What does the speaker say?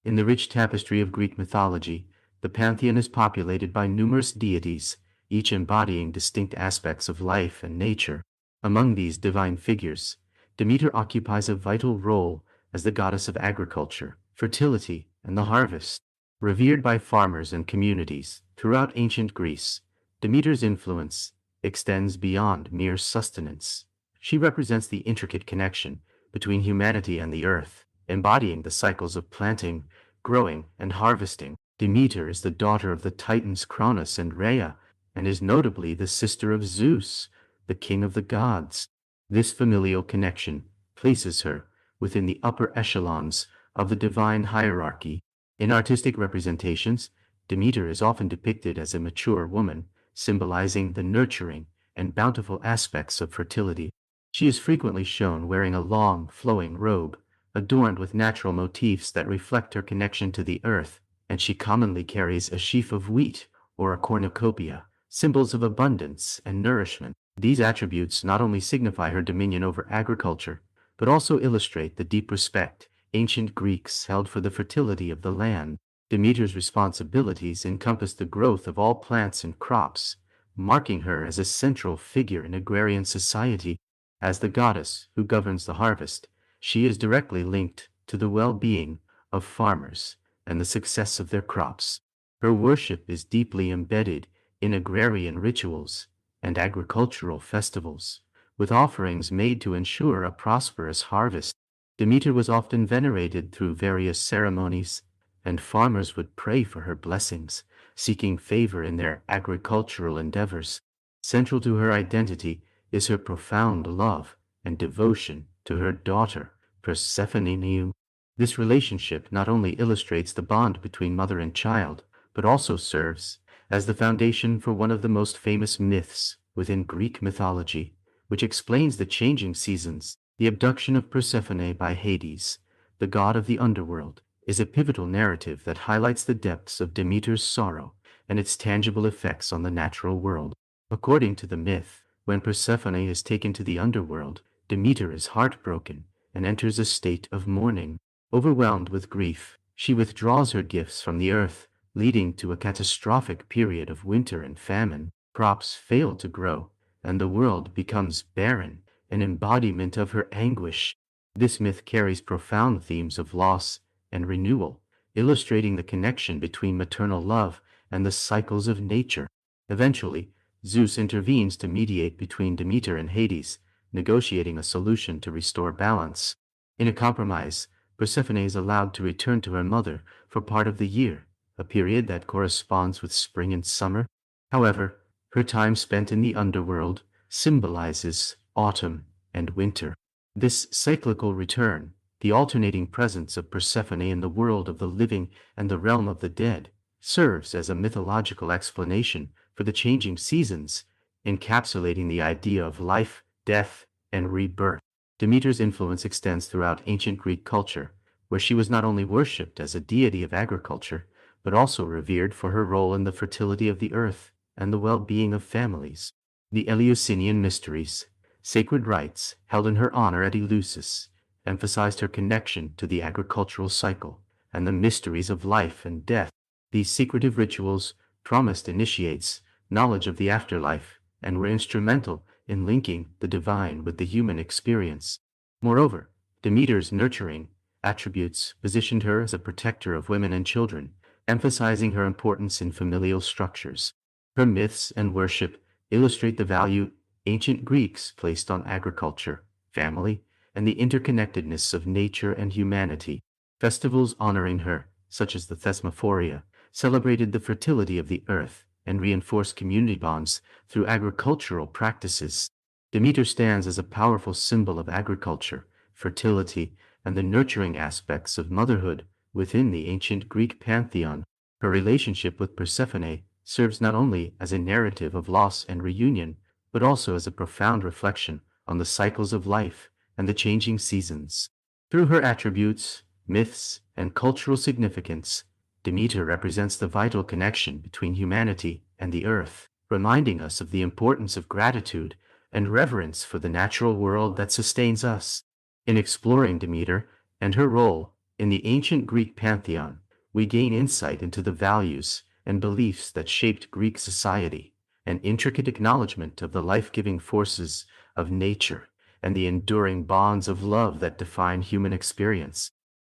In the rich tapestry of Greek mythology, the pantheon is populated by numerous deities, each embodying distinct aspects of life and nature. Among these divine figures, Demeter occupies a vital role as the goddess of agriculture, fertility, and the harvest. Revered by farmers and communities throughout ancient Greece, Demeter's influence extends beyond mere sustenance. She represents the intricate connection between humanity and the earth, embodying the cycles of planting, growing, and harvesting. Demeter is the daughter of the Titans Cronus and Rhea, and is notably the sister of Zeus, the king of the gods. This familial connection places her within the upper echelons of the divine hierarchy. In artistic representations, Demeter is often depicted as a mature woman, symbolizing the nurturing and bountiful aspects of fertility. She is frequently shown wearing a long, flowing robe, adorned with natural motifs that reflect her connection to the earth, and she commonly carries a sheaf of wheat or a cornucopia, symbols of abundance and nourishment. These attributes not only signify her dominion over agriculture, but also illustrate the deep respect ancient Greeks held for the fertility of the land. Demeter's responsibilities encompass the growth of all plants and crops, marking her as a central figure in agrarian society. As the goddess who governs the harvest, she is directly linked to the well-being of farmers and the success of their crops. Her worship is deeply embedded in agrarian rituals and agricultural festivals, with offerings made to ensure a prosperous harvest. Demeter was often venerated through various ceremonies, and farmers would pray for her blessings, seeking favor in their agricultural endeavors. Central to her identity is her profound love and devotion to her daughter, Persephone. This relationship not only illustrates the bond between mother and child, but also serves as the foundation for one of the most famous myths within Greek mythology, which explains the changing seasons. The abduction of Persephone by Hades, the god of the underworld, is a pivotal narrative that highlights the depths of Demeter's sorrow and its tangible effects on the natural world. According to the myth, when Persephone is taken to the underworld, Demeter is heartbroken and enters a state of mourning. Overwhelmed with grief, she withdraws her gifts from the earth, leading to a catastrophic period of winter and famine. Crops fail to grow, and the world becomes barren, an embodiment of her anguish. This myth carries profound themes of loss and renewal, illustrating the connection between maternal love and the cycles of nature. Eventually, Zeus intervenes to mediate between Demeter and Hades, negotiating a solution to restore balance. In a compromise, Persephone is allowed to return to her mother for part of the year, a period that corresponds with spring and summer. However, her time spent in the underworld symbolizes autumn and winter. This cyclical return, the alternating presence of Persephone in the world of the living and the realm of the dead, serves as a mythological explanation for the changing seasons, encapsulating the idea of life, death, and rebirth. Demeter's influence extends throughout ancient Greek culture, where she was not only worshipped as a deity of agriculture, but also revered for her role in the fertility of the earth and the well-being of families. The Eleusinian Mysteries, sacred rites held in her honor at Eleusis, emphasized her connection to the agricultural cycle and the mysteries of life and death. These secretive rituals promised initiates knowledge of the afterlife and were instrumental in linking the divine with the human experience. Moreover, Demeter's nurturing attributes positioned her as a protector of women and children, emphasizing her importance in familial structures. Her myths and worship illustrate the value ancient Greeks placed on agriculture, family, and the interconnectedness of nature and humanity. Festivals honoring her, such as the Thesmophoria, celebrated the fertility of the earth and reinforced community bonds through agricultural practices. Demeter stands as a powerful symbol of agriculture, fertility, and the nurturing aspects of motherhood within the ancient Greek pantheon. Her relationship with Persephone serves not only as a narrative of loss and reunion, but also as a profound reflection on the cycles of life and the changing seasons. Through her attributes, myths, and cultural significance, Demeter represents the vital connection between humanity and the earth, reminding us of the importance of gratitude and reverence for the natural world that sustains us. In exploring Demeter and her role In the ancient Greek pantheon, we gain insight into the values and beliefs that shaped Greek society, an intricate acknowledgement of the life-giving forces of nature and the enduring bonds of love that define human experience.